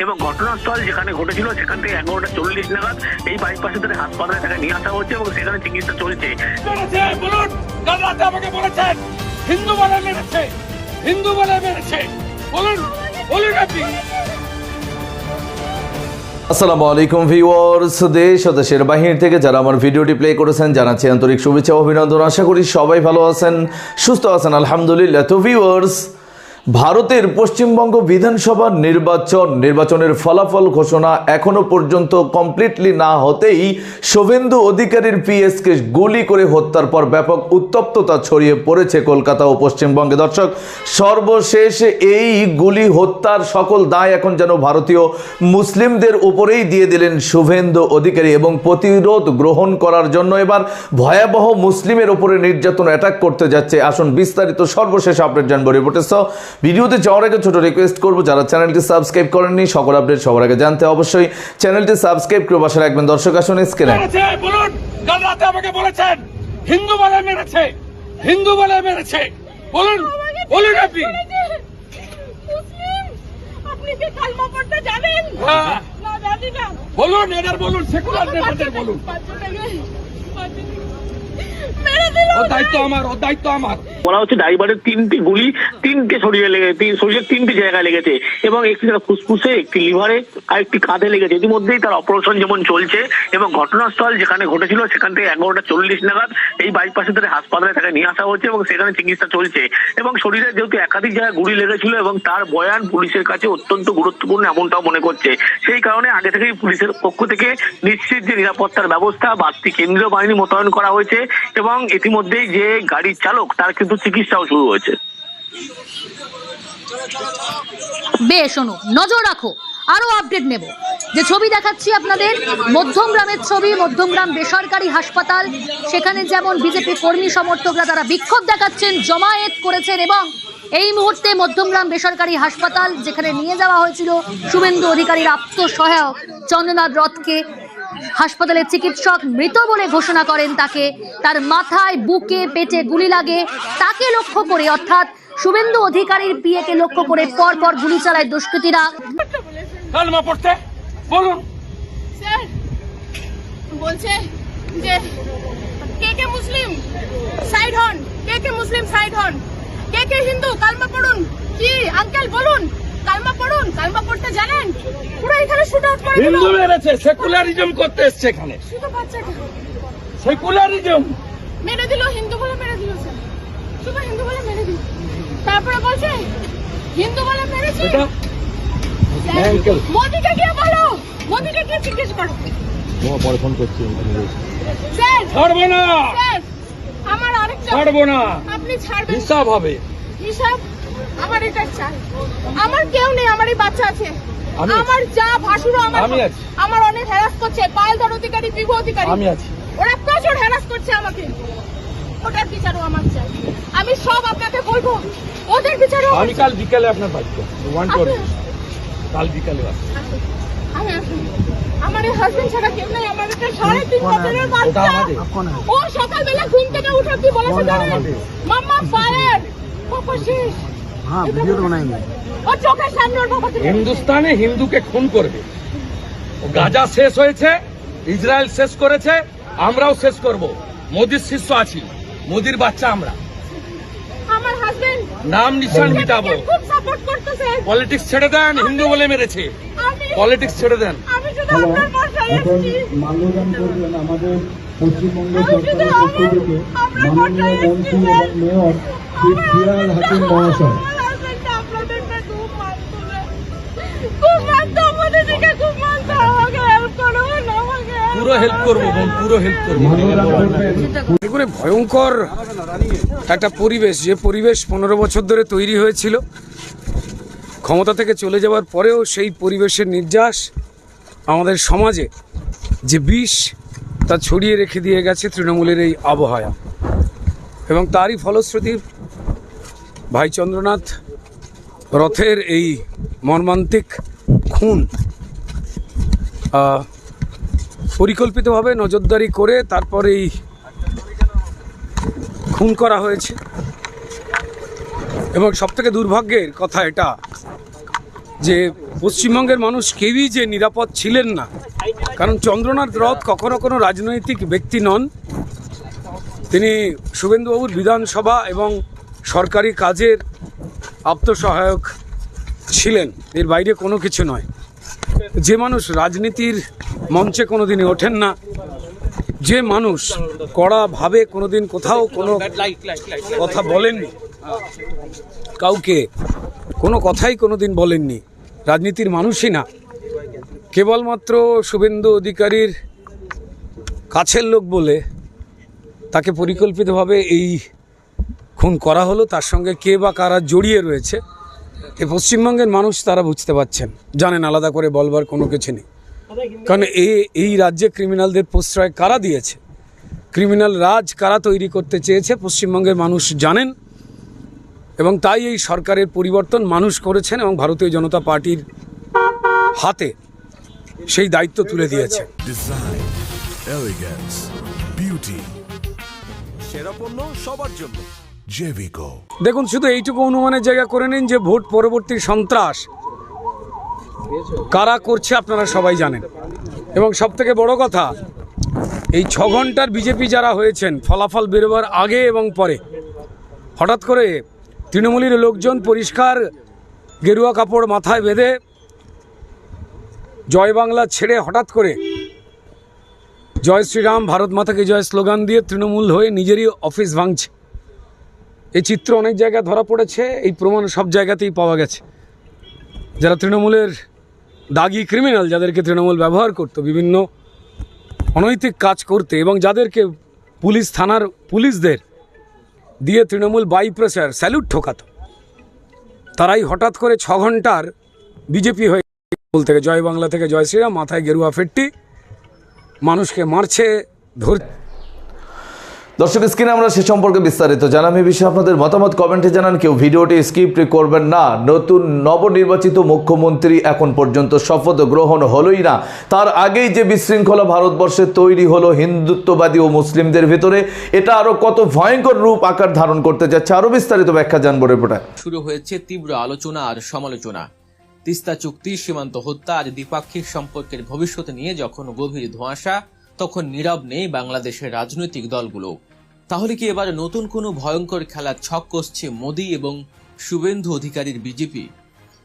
এবং ঘটনাস্থল যেখানে ঘটেছিল সেখান থেকে 11:40 নাগাদ এই বাইপাসে তাদের হাসপাতালে তাকে নিয়ে আসা হচ্ছে এবং সেখানে চিকিৎসা চলছে। বলুন, কাল রাতে আমাকে বলেছেন হিন্দু বলে মেরেছে, হিন্দু বলে মেরেছে, বলুন বলুন আপনি। আসসালামু আলাইকুম ভিউয়ার্স, দেশ ও দেশের বাহির থেকে যারা আমার ভিডিওটি প্লে করেছেন জানাচ্ছি আন্তরিক শুভেচ্ছা ও অভিনন্দন। আশা করি সবাই ভালো আছেন, সুস্থ আছেন, আলহামদুলিল্লাহ। তো ভিউয়ার্স, ভারতের পশ্চিমবঙ্গ বিধানসভা নির্বাচনের ফলাফল ঘোষণা এখনো পর্যন্ত কমপ্লিটলি না হতেই শুভেন্দু অধিকারীর পিএসকে গুলি করে হত্যার পর ব্যাপক উত্তপ্ততা ছড়িয়ে পড়েছে কলকাতা ও পশ্চিমবঙ্গে। দর্শক, সর্বশেষ এই গুলি হত্যার সকল দায় এখন যেন ভারতীয় মুসলিমদের উপরেই দিয়ে দিলেন শুভেন্দু অধিকারী এবং প্রতিরোধ গ্রহণ করার জন্য এবার ভয়াবহ মুসলিমের উপরে নির্যাতন অ্যাটাক করতে যাচ্ছে। আসুন বিস্তারিত সর্বশেষ আপডেট জানবো রিপোর্টে। ভিডিওতে যাওয়ার আগে ছোট রিকোয়েস্ট করবো, যারা চ্যানেলটি সাবস্ক্রাইব করেননি সকল আপডেট সবার আগে জানতে অবশ্যই চ্যানেলটি সাবস্ক্রাইব করে পাশে রাখবেন। দর্শক আসুন স্ক্রিনে। বলুন, কাল রাতে আমাকে বলেছেন হিন্দু বলে মেরেছে, হিন্দু বলে মেরেছে, বলুন বলুন আপনি। আপনি কি কালমা পড়তে জানেন? হ্যাঁ, না জানি না। বলুন এদের বলুন, সেকুলার নেতাদের বলুন। মেরে দিল। ও দায়িত্ব আমার, ও দায়িত্ব আমার। বলা হচ্ছে ড্রাইভারের 3টি গুলি 3টে শরীরের 3টি জায়গায় লেগেছে এবং একটি তার ফুসফুসে, একটি লিভারে আর একটি কাঁধে লেগেছে। ইতিমধ্যেই তার অপারেশন যেমন চলছে এবং ঘটনাস্থল যেখানে ঘটেছিল সেখান থেকে 11:40 নাগাদ এই বাইপাসে তাদের হাসপাতালে তাকে নিয়ে আসা হচ্ছে এবং সেখানে চিকিৎসা চলছে। এবং শরীরে যেহেতু একাধিক জায়গায় গুলি লেগেছিল এবং তার বয়ান পুলিশের কাছে অত্যন্ত গুরুত্বপূর্ণ এমনটাও মনে করছে। সেই কারণে আগে থেকেই পুলিশের পক্ষ থেকে নিশ্চিত যে নিরাপত্তার ব্যবস্থা, বাড়তি কেন্দ্রীয় বাহিনী মোতায়েন করা হয়েছে এবং ইতিমধ্যেই যে গাড়ির চালক তার কিন্তু চিকিৎসাও শুরু হয়েছে। বেশ, শোনো, নজর রাখো, আরো আপডেট নেব। যে ছবি দেখাচ্ছি আপনাদের মধ্যমগ্রামের ছবি, মধ্যমগ্রাম বেসরকারি হাসপাতাল। সেখানে যেমন বিজেপি কর্মী সমর্থকরা তারা বিক্ষোভ দেখাচ্ছেন, জমায়েত করেছেন এবং এই মুহূর্তে মধ্যমগ্রাম বেসরকারি হাসপাতাল যেখানে নিয়ে যাওয়া হয়েছিল শুভেন্দু অধিকারীর আত্মসহায়ক চন্দ্রনাথ রথকে, হাসপাতালের চিকিৎসক মৃত বলে ঘোষণা করেন তাকে। তার মাথায়, বুকে, পেটে গুলি লাগে। তাকে লক্ষ্য করে, অর্থাৎ শুভেন্দু অধিকারীর পিএকে লক্ষ্য করে পরপর গুলি চালায় দুষ্কৃতীরা। কালমা পড়তে বলুন। স্যার বলছে যে কে মুসলিম সাইড হন, কে মুসলিম সাইড হন, কে হিন্দু কালমা পড়ুন। কি আঙ্কেল বলুন, কালমা পড়ুন। কালমা পড়তে জানেন? পুরো এখানে শুট আউট করে দিল। হিন্দু মেরেছে, সেকুলারিজম করতে এসছে এখানে। শুধু বাচ্চাটা সেকুলারিজম মেরে দিল, হিন্দু বলে মেরে দিল স্যার, শুধু হিন্দু বলে মেরে দিল। তারপরে বলছে হিন্দু বলে মেরেছে। আঙ্কেল মোদিকে গিয়ে বলো, মোদিকে গিয়ে জিজ্ঞেস করো। পরে ফোন করছি। স্যার ছাড়বো না, স্যার আমার আরেকটা, ছাড়বো না, আপনি ছাড়বেন। হিসাব হবে। হিসাব আমার এটা চাই। আমার কেউ নেই, আমার এই বাচ্চা আছে। আমি আমার যা ভাসুরও আমি আছি। আমার অনেক হ্যারাস করছে, পায়েলধর অধিকারী, বিভু অধিকারী, আমি আছি। ওরা প্রচুর হ্যারাস করছে আমাকে। ওটার বিচারও আমার চাই। আমি সব আপনাকে বলবো, ওদের বিচারও আমি কাল বিকালে আপনার বাড়িতে কাল বিকালে আমি আমার এই হাজবেন্ড ছাড়া কেউ নেই। আমার একটা 3.5 বছরের বাচ্চা, ও সকালবেলা ঘুম থেকে উঠে কি বলেছে জানেন? মাম্মা ফায়ার, বাবা শেষ। হ্যাঁ, ভিডিও তো বানাইনি। ও চোখের সামনে ওর বাবাকে হিন্দুস্তানে হিন্দুকে খুন করবে। গাজা শেষ হয়েছে, ইসরায়েল শেষ করেছে, আমরাও শেষ করব। মোদির শিষ্য আছি, মোদির বাচ্চা আমরা। আমার হাজবেন্ড নাম নিশান মিটাবো। খুব সাপোর্ট করতেছে। পলিটিক্স ছেড়ে দেন, হিন্দু বলে মেরেছে। আমি- পলিটিক্স ছেড়ে দেন। আমি শুধু আপনার ভরসায় এসেছি। মাল্যদান করবেন আমাদের পশ্চিমবঙ্গ আমি শুধু সরকারের পক্ষ থেকে আপনার মাননীয় ভরসায় মন্ত্রী এসেছি। এবং মেয়র শ্রী ফিরাল হাকিম মহাশয়। আমার হাজবেন্ড আপনাদেরকে খুব মানতো না। খুব মানতো, আমাদের দিকে খুব মানতো। আমাকে হেল্প করুন, আমাকে পুরো হেল্প করবো বোন, পুরো হেল্প করবো। মাল্যদান করবেন এগুলো ভয়ঙ্কর একটা পরিবেশ, যে পরিবেশ 15 বছর ধরে তৈরি হয়েছিল। ক্ষমতা থেকে চলে যাওয়ার পরেও সেই পরিবেশের নির্যাস আমাদের সমাজে যে বিষ তা ছড়িয়ে রেখে দিয়ে গেছে তৃণমূলের এই আবহাওয়া, এবং তারই ফলশ্রুতি ভাই চন্দ্রনাথ রথের এই মর্মান্তিক খুন পরিকল্পিতভাবে নজরদারি করে তারপর এই খুন করা হয়েছে। এবং সবথেকে দুর্ভাগ্যের কথা এটা যে পশ্চিমবঙ্গের মানুষ কেউই যে নিরাপদ ছিলেন না, কারণ চন্দ্রনাথ রথ কখনো কোনো রাজনৈতিক ব্যক্তি নন। তিনি শুভেন্দুবাবুর বিধানসভা এবং সরকারি কাজের আত্মসহায়ক ছিলেন, এর বাইরে কোনো কিছু নয়। যে মানুষ রাজনীতির মঞ্চে কোনোদিনই ওঠেন না, যে মানুষ কড়াভাবে কোনোদিন কোথাও কোনো কথা বলেননি, কাউকে কোনো কথাই কোনোদিন বলেননি, রাজনীতির মানুষই না, কেবলমাত্র শুভেন্দু অধিকারীর কাছের লোক বলে তাকে পরিকল্পিতভাবে এই খুন করা হলো। তার সঙ্গে কে বা কারা জড়িয়ে রয়েছে এই পশ্চিমবঙ্গের মানুষ তারা বুঝতে পারছেন, জানেন, আলাদা করে বলবার কোনো কিছু নেই। কারণ এই রাজ্যে ক্রিমিনালদের প্রশ্রয় কারা দিয়েছে, ক্রিমিনাল রাজ কারা তৈরি করতে চেয়েছে পশ্চিমবঙ্গের মানুষ জানেন, এবং তাই এই সরকারের পরিবর্তন মানুষ করেছেন এবং ভারতীয় জনতা পার্টির হাতে সেই দায়িত্ব তুলে দিয়েছে। ডিজাইন, এলিগেন্স, বিউটি, সেরা পণ্য সবার জন্য জেভিকো। দেখুন, শুধু এইটুকু অনুমানের জায়গা করে নিন যে ভোট পরবর্তী সন্ত্রাস কারা করছে আপনারা সবাই জানেন। এবং সবথেকে বড় কথা, এই 6 ঘন্টার বিজেপি যারা হয়েছেন, ফলাফল বেরোবার আগে এবং পরে হঠাৎ করে তৃণমূলের লোকজন পরিষ্কার গেরুয়া কাপড় মাথায় বেঁধে জয় বাংলা ছেড়ে হঠাৎ করে জয় শ্রীরাম, ভারত মাতাকে জয় স্লোগান দিয়ে তৃণমূল হয়ে নিজেরই অফিস ভাঙছে। এই চিত্র অনেক জায়গায় ধরা পড়েছে, এই প্রমাণ সব জায়গাতেই পাওয়া গেছে। যারা তৃণমূলের দাগি ক্রিমিনাল, যাদেরকে তৃণমূল ব্যবহার করতো বিভিন্ন অনৈতিক কাজ করতে, এবং যাদেরকে পুলিশ থানার পুলিশদের দিয়ে তৃণমূল বাই প্রেসার স্যালুট ঠোকাতো, তারাই হঠাৎ করে 6 ঘন্টার বিজেপি হয়ে থেকে জয় বাংলা থেকে জয় শ্রীরাম, মাথায় গেরুয়া ফেট্টি, মানুষকে মারছে, ধরছে। দর্শক, স্ক্রিনে আমরা সে সম্পর্কে বিস্তারিত জানাম। এই বিষয়ে আপনাদের মতামত কমেন্টে জানান। কেউ ভিডিওটি স্কিপ করবেন না। নতুন নবনির্বাচিত মুখ্যমন্ত্রী এখন পর্যন্ত শপথ গ্রহণ হলোই না, তার আগেই যে বিশৃঙ্খলা ভারতবর্ষে তৈরি হলো হিন্দুত্ববাদী ও মুসলিমদের ভিতরে, এটা আরো কত ভয়ঙ্কর রূপ আকার ধারণ করতে যাচ্ছে, আরো বিস্তারিত ব্যাখ্যা জানবো রিপোর্টে। শুরু হয়েছে তীব্র আলোচনা আর সমালোচনা। তিস্তা চুক্তি, সীমান্ত হত্যা আর দ্বিপাক্ষিক সম্পর্কের ভবিষ্যৎ নিয়ে যখন গভীর ধোঁয়াশা, তখন নীরব নেই বাংলাদেশের রাজনৈতিক দলগুলো। তাহলে কি এবার নতুন কোনো ভয়ঙ্কর খেলার ছক কষছে মোদী এবং শুভেন্দু অধিকারীর বিজেপি?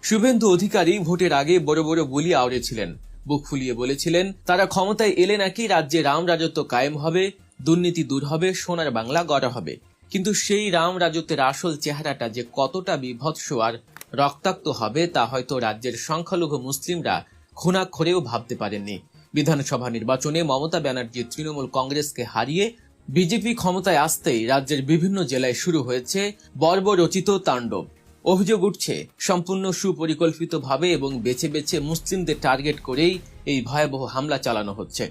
শুভেন্দু অধিকারী ভোটের আগে বড় বড় বুলি আওড়েছিলেন, বুক ফুলিয়ে বলেছিলেন তারা ক্ষমতায় এলে নাকি রাজ্যে রাম রাজত্ব কায়েম হবে, দুর্নীতি দূর হবে, সোনার বাংলা গড়া হবে। কিন্তু সেই রাম রাজত্বের আসল চেহারাটা যে কতটা বিভৎস আর রক্তাক্ত হবে তা হয়তো রাজ্যের সংখ্যালঘু মুসলিমরা ঘুণাক্ষরেও ভাবতে পারেননি। বিধানসভা নির্বাচনে মমতা ব্যানার্জি তৃণমূল কংগ্রেসকে হারিয়ে বিজেপি ক্ষমতায় আসতেই রাজ্যের বিভিন্ন জেলায় শুরু হয়েছে বর্বরচিত তাণ্ডব। অভিযোগ উঠছে সম্পূর্ণ সুপরিকল্পিতভাবে এবং বেছে বেছে মুসলিমদের টার্গেট করেই এই ভয়াবহ হামলা চালানো হচ্ছে।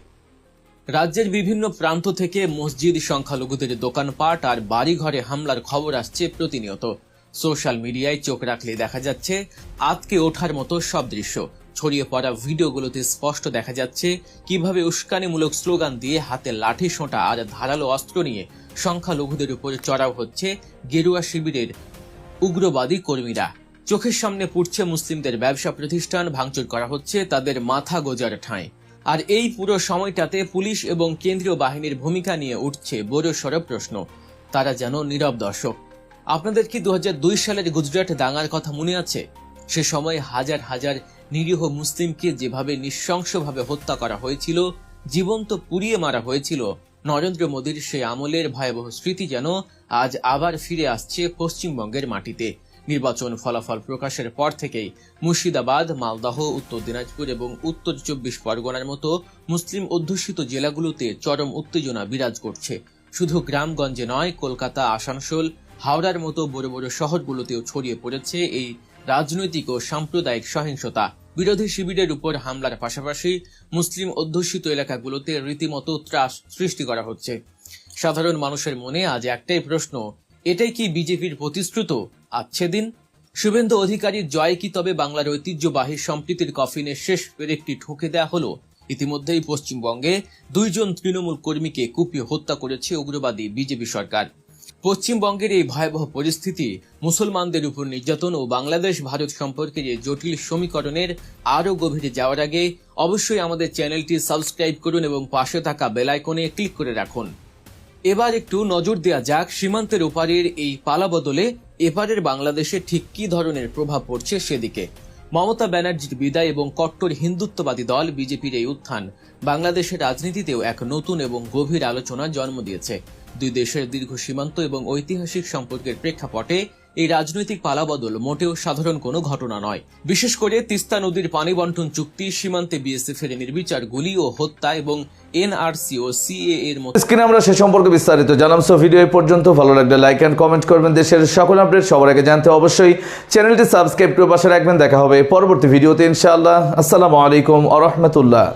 রাজ্যের বিভিন্ন প্রান্ত থেকে মসজিদ, সংখ্যালঘুদের দোকানপাট আর বাড়িঘরে হামলার খবর আসছে প্রতিনিয়ত। সোশ্যাল মিডিয়ায় চোখ রাখলে দেখা যাচ্ছে আতকে ওঠার মতো সব দৃশ্য। ছড়িয়ে পড়া ভিডিওগুলোতে স্পষ্ট দেখা যাচ্ছে কিভাবে উস্কানিমূলক স্লোগান দিয়ে হাতে লাঠি সোঁটা আর ধারালো অস্ত্র নিয়ে সংখ্যালঘুদের উপর চড়াও হচ্ছে গেরুয়া শিবিরের উগ্রবাদী কর্মীরা। চোখের সামনে পুড়ছে মুসলিমদের ব্যবসা প্রতিষ্ঠান, ভাঙচুর করা হচ্ছে তাদের মাথা গোজার ঠাঁই। আর এই পুরো সময়টাতে পুলিশ এবং কেন্দ্রীয় বাহিনীর ভূমিকা নিয়ে উঠছে বড়সড় প্রশ্ন। তারা যেন নীরব দর্শক। আপনাদের কি 2002 সালের গুজরাট দাঙ্গার কথা মনে আছে? সে সময় হাজার হাজার নিরীহ মুসলিমকে যেভাবে নৃশংসভাবে হত্যা করা হয়েছিল, জীবন্ত পুড়িয়ে মারা হয়েছিল, নরেন্দ্র মোদীর সেই আমলের ভয়াবহ স্মৃতি যেন আজ আবার ফিরে আসছে পশ্চিমবঙ্গের মাটিতে। নির্বাচন ফলাফল প্রকাশের পর থেকেই মুর্শিদাবাদ, মালদহ, উত্তর দিনাজপুর এবং উত্তর 24 পরগনার মতো মুসলিম অধ্যুষিত জেলাগুলোতে চরম উত্তেজনা বিরাজ করছে। শুধু গ্রামগঞ্জে নয়, কলকাতা, আসানসোল, হাওড়ার মতো বড় বড় শহরগুলোতেও ছড়িয়ে পড়েছে এই রাজনৈতিক ও সাম্প্রদায়িক সহিংসতা। বিরোধী শিবিরের উপর হামলার পাশাপাশি মুসলিম অধ্যুষিত এলাকাগুলোতে রীতিমতো ত্রাস সৃষ্টি করা হচ্ছে। সাধারণ মানুষের মনে আজ একটাই প্রশ্ন, এটাই কি বিজেপির প্রতিশ্রুত আচ্ছে দিন? শুভেন্দু অধিকারীর জয় কি তবে বাংলার ঐতিহ্যবাহী সম্প্রীতির কফিনের শেষ পেরেকটি ঠুকে দেয়া হলো? ইতিমধ্যেই পশ্চিমবঙ্গে 2 জন তৃণমূল কর্মীকে কুপিয়ে হত্যা করেছে উগ্রবাদী বিজেপি সরকার। পশ্চিমবঙ্গের এই ভয়াবহ পরিস্থিতি মুসলমানদের উপর নির্যাতন ও বাংলাদেশ ভারত সম্পর্কের এই জটিল সমীকরণের আরও গভীরে যাওয়ার আগে অবশ্যই আমাদের চ্যানেলটি সাবস্ক্রাইব করুন এবং পাশে থাকা বেল আইকনে ক্লিক করে রাখুন। এবার একটু নজর দেওয়া যাক সীমান্তের ওপারের এই পালাবদলে এপারের বাংলাদেশে ঠিক কী ধরনের প্রভাব পড়ছে সেদিকে। মমতা ব্যানার্জির বিদায় এবং কট্টর হিন্দুত্ববাদী দল বিজেপির এই উত্থান বাংলাদেশের রাজনীতিতেও এক নতুন এবং গভীর আলোচনার জন্ম দিয়েছে। দুই দেশের দীর্ঘ সীমান্ত এবং ঐতিহাসিক সম্পর্কের প্রেক্ষাপটে এই রাজনৈতিক পালাবদল মোটেও সাধারণ কোনো ঘটনা নয়। বিশেষ করে তিস্তা নদীর পানি বন্টন চুক্তি, সীমান্তে বিএসএফ এর নির্বিচার গুলি ও হত্যা এবং এনআরসি ও সিএ এর মতো স্ক্রিনে আমরা সে সম্পর্কে বিস্তারিত জানাম। সো ভিডিও এই পর্যন্ত, ভালো লাগলে লাইক এন্ড কমেন্ট করবেন। দেশের সকল আপডেট সবার আগে জানতে অবশ্যই চ্যানেলটি সাবস্ক্রাইব করে পাশে রাখবেন। দেখা হবে পরবর্তী ভিডিওতে ইনশাআল্লাহ। আসসালামু আলাইকুম ওয়া রাহমাতুল্লাহ।